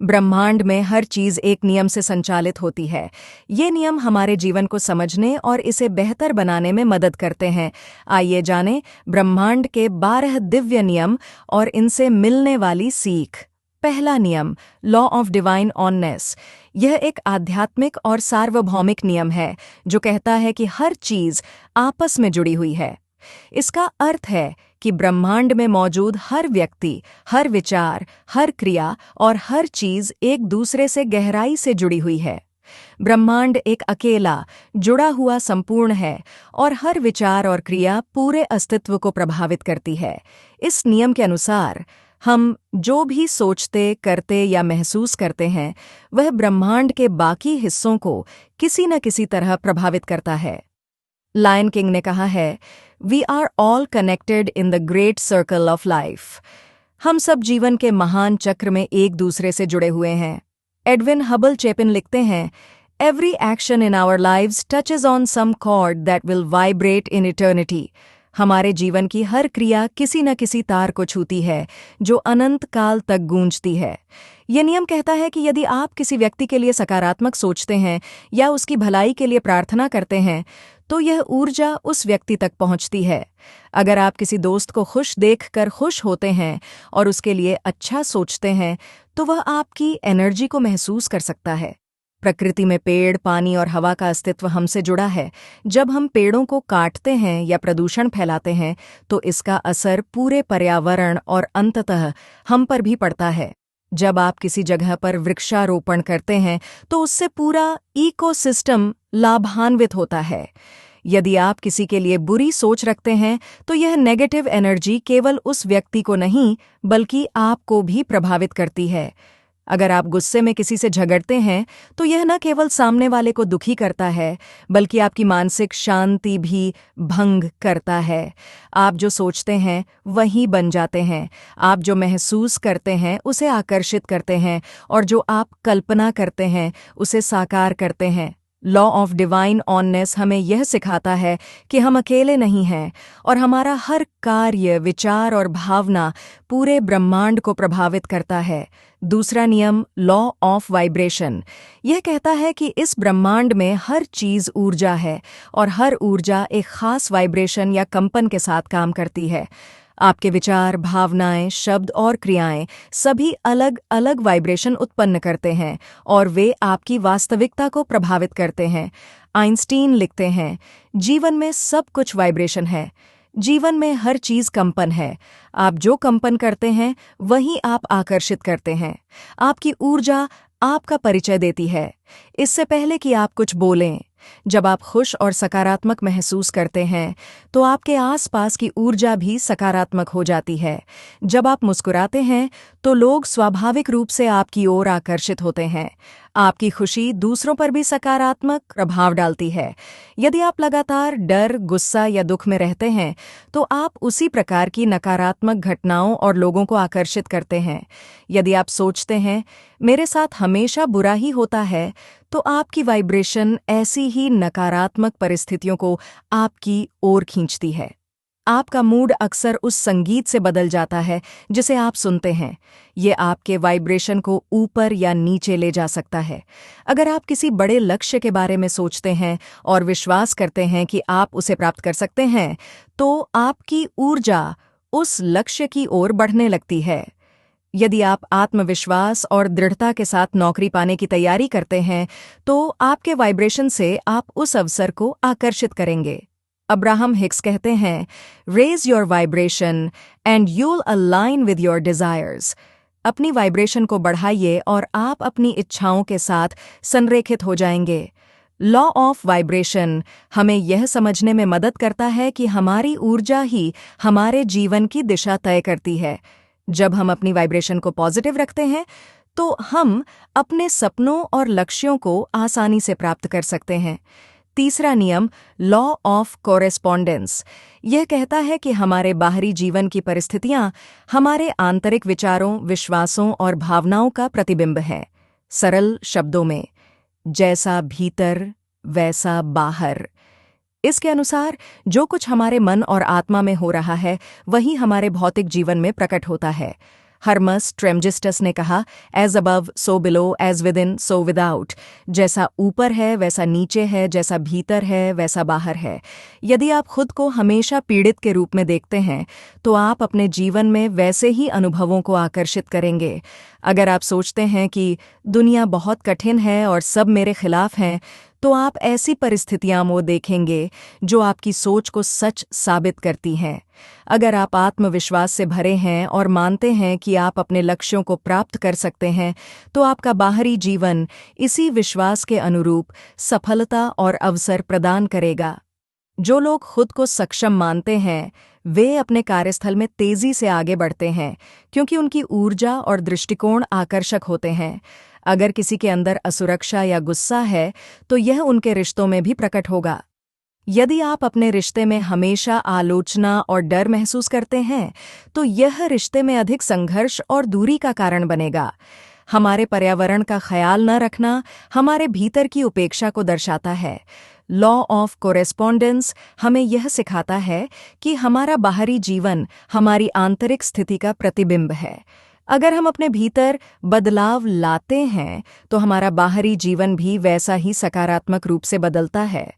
ब्रह्मांड में हर चीज एक नियम से संचालित होती है। ये नियम हमारे जीवन को समझने और इसे बेहतर बनाने में मदद करते हैं। आइए जानें ब्रह्मांड के 12 दिव्य नियम और इनसे मिलने वाली सीख। पहला नियम, लॉ ऑफ डिवाइन ऑननेस। यह एक आध्यात्मिक और सार्वभौमिक नियम है जो कहता है कि हर चीज आपस में जुड़ी हुई है। इसका अर्थ है कि ब्रह्मांड में मौजूद हर व्यक्ति, हर विचार, हर क्रिया और हर चीज एक दूसरे से गहराई से जुड़ी हुई है। ब्रह्मांड एक अकेला, जुड़ा हुआ संपूर्ण है और हर विचार और क्रिया पूरे अस्तित्व को प्रभावित करती है। इस नियम के अनुसार हम जो भी सोचते, करते या महसूस करते हैं, वह ब्रह्मांड के बाकी हिस्सों को किसी न किसी तरह प्रभावित करता है। लायन किंग ने कहा है, we are all connected in the great circle of life. हम सब जीवन के महान चक्र में एक दूसरे से जुड़े हुए हैं। एडविन हबल चैपिन लिखते हैं, every action in our lives touches on some chord that will vibrate in eternity. हमारे जीवन की हर क्रिया किसी न किसी तार को छूती है जो अनंत काल तक गूंजती है। यह नियम कहता है कि यदि आप किसी व्यक्ति के लिए सकारात्मक सोचते हैं या उसकी भलाई के लिए प्रार्थना करते हैं, तो यह ऊर्जा उस व्यक्ति तक पहुंचती है। अगर आप किसी दोस्त को खुश देखकर खुश होते हैं और उसके लिए अच्छा सोचते हैं, तो वह आपकी एनर्जी को महसूस कर सकता है। प्रकृति में पेड़, पानी और हवा का अस्तित्व हमसे जुड़ा है। जब हम पेड़ों को काटते हैं या प्रदूषण फैलाते हैं, तो इसका असर पूरे पर्यावरण और अंततः हम पर भी पड़ता है। जब आप किसी जगह पर वृक्षारोपण करते हैं, तो उससे पूरा इकोसिस्टम लाभान्वित होता है। यदि आप किसी के लिए बुरी सोच रखते हैं, तो यह नेगेटिव एनर्जी केवल उस व्यक्ति को नहीं, बल्कि आपको भी प्रभावित करती है। अगर आप गुस्से में किसी से झगड़ते हैं, तो यह न केवल सामने वाले को दुखी करता है, बल्कि आपकी मानसिक शांति भी भंग करता है। आप जो सोचते हैं वही बन जाते हैं। आप जो महसूस करते हैं उसे आकर्षित करते हैं और जो आप कल्पना करते हैं उसे साकार करते हैं। लॉ ऑफ डिवाइन ऑननेस हमें यह सिखाता है कि हम अकेले नहीं हैं और हमारा हर कार्य, विचार और भावना पूरे ब्रह्मांड को प्रभावित करता है। दूसरा नियम, लॉ ऑफ वाइब्रेशन। यह कहता है कि इस ब्रह्मांड में हर चीज ऊर्जा है और हर ऊर्जा एक खास वाइब्रेशन या कंपन के साथ काम करती है। आपके विचार, भावनाएं, शब्द और क्रियाएं सभी अलग अलग वाइब्रेशन उत्पन्न करते हैं और वे आपकी वास्तविकता को प्रभावित करते हैं। आइंस्टीन लिखते हैं, जीवन में सब कुछ वाइब्रेशन है। जीवन में हर चीज कंपन है। आप जो कंपन करते हैं वही आप आकर्षित करते हैं। आपकी ऊर्जा आपका परिचय देती है, इससे पहले कि आप कुछ बोलें। जब आप खुश और सकारात्मक महसूस करते हैं, तो आपके आसपास की ऊर्जा भी सकारात्मक हो जाती है। जब आप मुस्कुराते हैं, तो लोग स्वाभाविक रूप से आपकी ओर आकर्षित होते हैं। आपकी खुशी दूसरों पर भी सकारात्मक प्रभाव डालती है। यदि आप लगातार डर, गुस्सा या दुख में रहते हैं, तो आप उसी प्रकार की नकारात्मक घटनाओं और लोगों को आकर्षित करते हैं। यदि आप सोचते हैं, मेरे साथ हमेशा बुरा ही होता है, तो आपकी वाइब्रेशन ऐसी ही नकारात्मक परिस्थितियों को आपकी ओर खींचती है। आपका मूड अक्सर उस संगीत से बदल जाता है जिसे आप सुनते हैं। ये आपके वाइब्रेशन को ऊपर या नीचे ले जा सकता है। अगर आप किसी बड़े लक्ष्य के बारे में सोचते हैं और विश्वास करते हैं कि आप उसे प्राप्त कर सकते हैं, तो आपकी ऊर्जा उस लक्ष्य की ओर बढ़ने लगती है। यदि आप आत्मविश्वास और दृढ़ता के साथ नौकरी पाने की तैयारी करते हैं, तो आपके वाइब्रेशन से आप उस अवसर को आकर्षित करेंगे। अब्राहम हिक्स कहते हैं, raise your vibration and you'll align with your desires. अपनी वाइब्रेशन को बढ़ाइए और आप अपनी इच्छाओं के साथ संरेखित हो जाएंगे। लॉ ऑफ वाइब्रेशन हमें यह समझने में मदद करता है कि हमारी ऊर्जा ही हमारे जीवन की दिशा तय करती है। जब हम अपनी वाइब्रेशन को पॉजिटिव रखते हैं, तो हम अपने सपनों और लक्ष्यों को आसानी से प्राप्त कर सकते हैं। तीसरा नियम, लॉ ऑफ कोरेस्पॉन्डेंस। यह कहता है कि हमारे बाहरी जीवन की परिस्थितियां हमारे आंतरिक विचारों, विश्वासों और भावनाओं का प्रतिबिंब हैं। सरल शब्दों में, जैसा भीतर वैसा बाहर। इसके अनुसार जो कुछ हमारे मन और आत्मा में हो रहा है, वही हमारे भौतिक जीवन में प्रकट होता है। हर्मस ट्रेमजिस्टस ने कहा, as above so below, as within so without विदाउट। जैसा ऊपर है वैसा नीचे है, जैसा भीतर है वैसा बाहर है। यदि आप खुद को हमेशा पीड़ित के रूप में देखते हैं तो आप अपने जीवन में वैसे ही अनुभवों को आकर्षित करेंगे। अगर आप सोचते हैं कि दुनिया बहुत कठिन है और सब मेरे खिलाफ हैं, तो आप ऐसी परिस्थितियां वो देखेंगे जो आपकी सोच को सच साबित करती हैं। अगर आप आत्मविश्वास से भरे हैं और मानते हैं कि आप अपने लक्ष्यों को प्राप्त कर सकते हैं, तो आपका बाहरी जीवन इसी विश्वास के अनुरूप सफलता और अवसर प्रदान करेगा। जो लोग खुद को सक्षम मानते हैं वे अपने कार्यस्थल में तेजी से आगे बढ़ते हैं, क्योंकि उनकी ऊर्जा और दृष्टिकोण आकर्षक होते हैं। अगर किसी के अंदर असुरक्षा या गुस्सा है तो यह उनके रिश्तों में भी प्रकट होगा। यदि आप अपने रिश्ते में हमेशा आलोचना और डर महसूस करते हैं तो यह रिश्ते में अधिक संघर्ष और दूरी का कारण बनेगा। हमारे पर्यावरण का ख्याल न रखना हमारे भीतर की उपेक्षा को दर्शाता है। लॉ ऑफ कोरेस्पॉन्डेंस हमें यह सिखाता है कि हमारा बाहरी जीवन हमारी आंतरिक स्थिति का प्रतिबिंब है। अगर हम अपने भीतर बदलाव लाते हैं तो हमारा बाहरी जीवन भी वैसा ही सकारात्मक रूप से बदलता है।